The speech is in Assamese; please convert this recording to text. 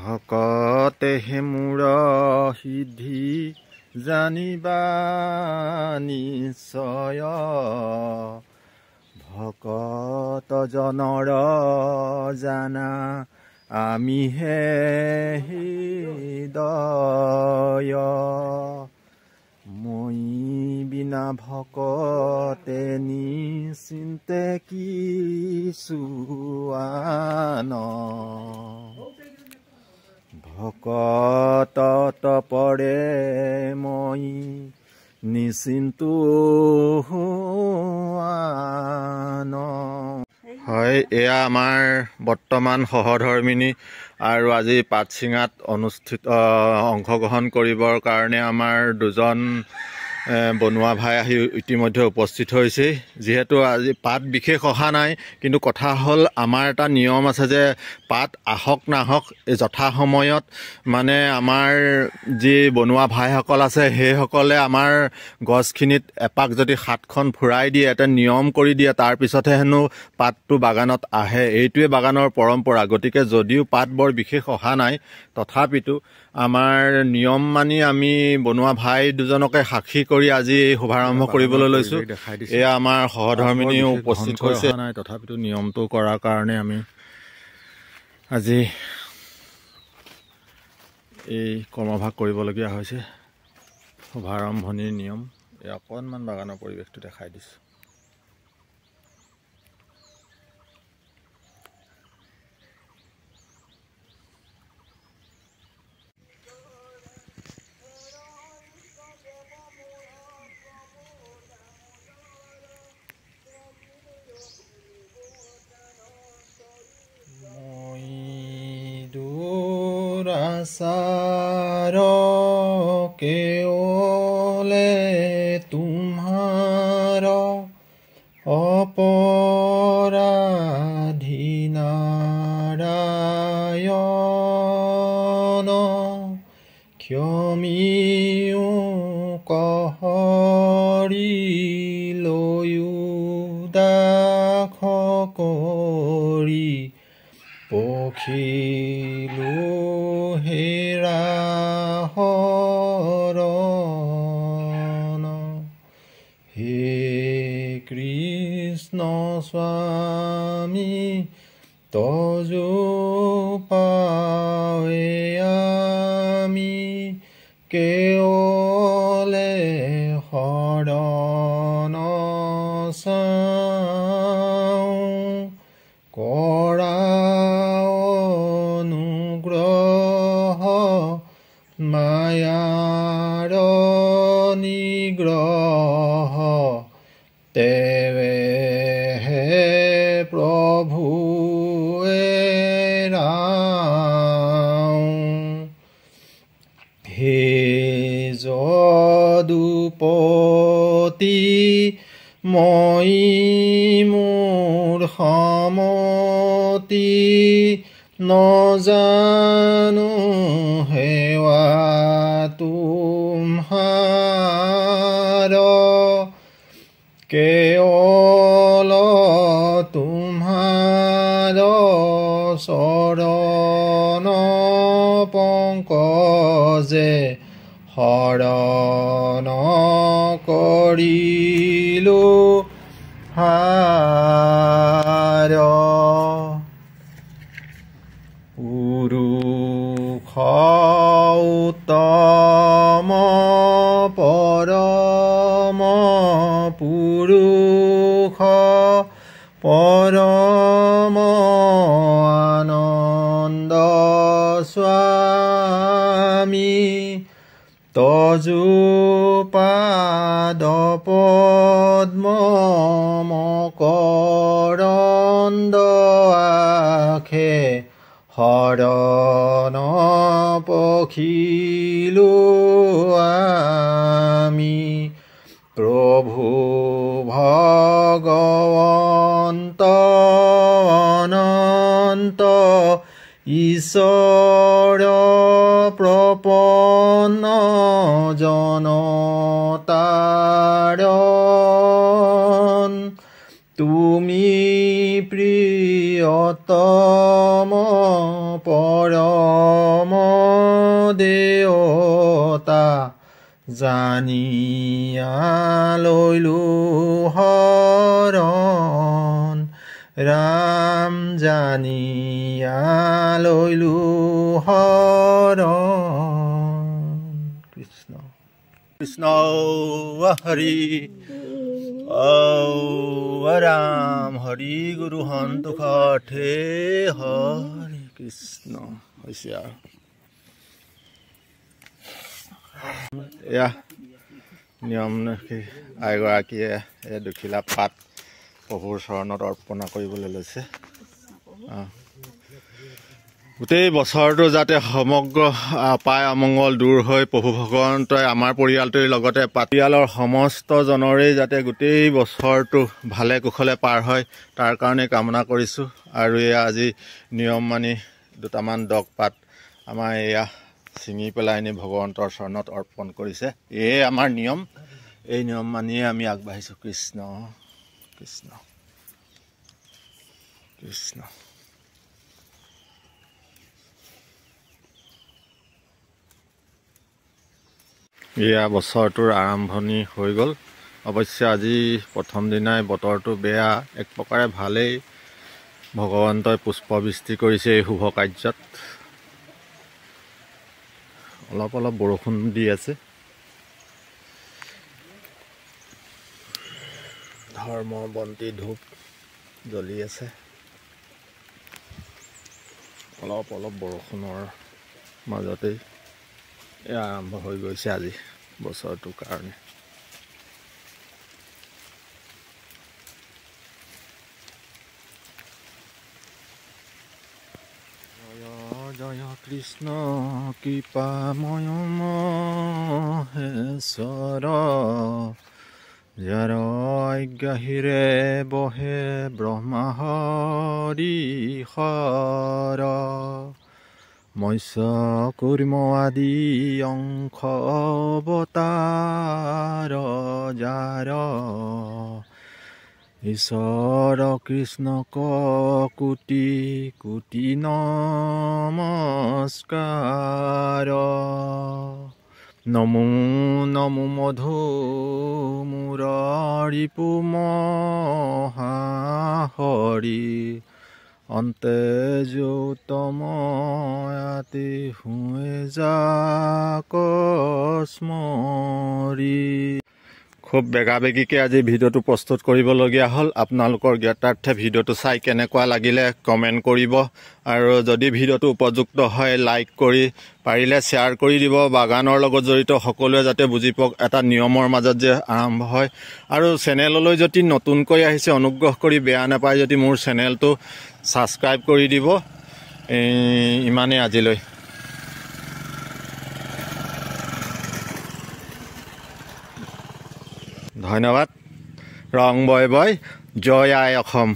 ভকতে হেমুৰ সিদ্ধি জানিবা নিশ্চয় ভকত জনৰ জানা আমিহে হৃদয় মই বিনা ভকতে নিচিন্তে কিছু আন ভকতত পৰে মই নিচিন্তু আন। হয়, এয়া আমাৰ বৰ্তমান সহধৰ্মিনী আৰু আজি পাতছিঙাত অংশগ্ৰহণ কৰিবৰ কাৰণে আমাৰ দুজন বনুৱা ভাই আহি ইতিমধ্যে উপস্থিত হৈছে। যিহেতু আজি পাত বিশেষ অহা নাই, কিন্তু কথা হ'ল আমাৰ এটা নিয়ম আছে যে পাত আহক নাহক যথা সময়ত মানে আমাৰ যি বনুৱা ভাইসকল আছে সেইসকলে আমাৰ গছখিনিত এপাক যদি হাতখন ফুৰাই দিয়ে, এটা নিয়ম কৰি দিয়ে, তাৰপিছতহে হেনো পাতটো বাগানত আহে। এইটোৱে বাগানৰ পৰম্পৰা। গতিকে যদিও পাত বৰ বিশেষ অহা নাই, তথাপিতো আমাৰ নিয়ম মানি আমি বনুৱা ভাই দুজনকে সাক্ষী কৰি আজি এই শুভাৰম্ভ কৰিবলৈ লৈছোঁ। এয়া আমাৰ সহধৰ্মিনী উপস্থিত হৈছে নাই, তথাপিতো নিয়মটো কৰাৰ কাৰণে আমি আজি এই কৰ্মভাগ কৰিবলগীয়া হৈছে। শুভাৰম্ভণিৰ নিয়ম। এই অকণমান বাগানৰ পৰিৱেশটো দেখাই দিছোঁ। আচাৰ কেৱলে তোমাৰ অপৰাধী নাৰায়ণ ক্ষমিও কহৰি লৈও দাখ কৰি পখিলো হেৰা হৰণ হে কৃষ্ণ স্বামী তজো পাৱে আমি কেৱলে শৰণ চাওঁ কৰা মায়াৰ নিগ্ৰহ তেৱেহে প্ৰভুৱে ৰাম হে যদুপতি মই মোৰ সমতি নজানো হেৱা তোমাৰ কেৱল তোমাৰ চৰণ পংকজে শৰণ কৰিলো হাৰ পুৰুষ উত্তম পৰম পুৰুষ পৰম আনন্দ স্বামী তজো পাদ পদ্ম মকৰন্দ আখে শৰণ পখিলো আমি প্ৰভু ভগৱন্ত অনন্ত ঈশ্বৰ প্ৰপন্ন জনতাৰ তুমি প্ৰিয়তম পৰম দেৱতা জানিয়া লৈলো শৰণ ৰাম জানিয়া লৈলো শৰণ কৃষ্ণ কৃষ্ণ হৰি ৰাম হৰি গুৰু সন্তোষ হে হৰি কৃষ্ণ হৈছে আৰু এয়া নিয়ম আইগৰাকীয়ে এই দুখিলা পাত প্ৰভুৰ চৰণত অৰ্পণা কৰিবলৈ লৈছে গোটেই বছৰটো যাতে সমগ্ৰ আপায় অমংগল দূৰ হৈ প্ৰভু ভগৱন্তই আমাৰ পৰিয়ালটোৰ লগতে পৰিয়ালৰ সমস্ত জনৰেই যাতে গোটেই বছৰটো ভালে কুশলে পাৰ হয় তাৰ কাৰণে কামনা কৰিছোঁ আৰু এয়া আজি নিয়ম মানি দুটামান ডগ পাত আমাৰ এয়া ছিঙি পেলাই নি ভগৱন্তৰ চৰণত অৰ্পণ কৰিছে এয়ে আমাৰ নিয়ম এই নিয়ম মানিয়ে আমি আগবাঢ়িছোঁ কৃষ্ণ কৃষ্ণ কৃষ্ণ এয়া বছৰটোৰ আৰম্ভণি হৈ গ'ল অৱশ্যে আজি প্ৰথম দিনাই বতৰটো বেয়া এক প্ৰকাৰে ভালেই ভগৱন্তই পুষ্পবৃষ্টি কৰিছে এই শুভ কাৰ্যত অলপ অলপ বৰষুণ দি আছে ধৰ্ম বন্তি ধূপ জ্বলি আছে অলপ অলপ বৰষুণৰ মাজতেই এয়া আৰম্ভ হৈ গৈছে আজি বছৰটোৰ কাৰণে জয় কৃষ্ণ কৃপাময় মহেশ্বৰ যাৰ আজ্ঞাহিৰে বহে ব্ৰহ্মা হৰিহৰ মৎস্য কুৰ্ম আদি অংশ অৱতাৰ যাৰ ঈশ্বৰ কৃষ্ণক কোটি কোটি নমস্কাৰ নমো নমো মধু মুৰাৰিপু মহাহৰি অন্তে যৌতময়াতি হুৱে যাক স্মৰি খুব বেগাবেগিকৈ আজি ভিডিঅ'টো প্ৰস্তুত কৰিবলগীয়া হ'ল আপোনালোকৰ জ্ঞাতাৰ্থে ভিডিঅ'টো চাই কেনেকুৱা লাগিলে কমেণ্ট কৰিব আৰু যদি ভিডিঅ'টো উপযুক্ত হয় লাইক কৰি পাৰিলে শ্বেয়াৰ কৰি দিব বাগানৰ লগত জড়িত সকলোৱে যাতে বুজি পাওক এটা নিয়মৰ মাজত যে আৰম্ভ হয় আৰু চেনেললৈ যদি নতুনকৈ আহিছে অনুগ্ৰহ কৰি বেয়া নাপায় যদি মোৰ চেনেলটো ছাবস্ক্ৰাইব কৰি দিব ইমানেই আজিলৈ ধন্যবাদ ৰং বয় বয় জয় আই অসম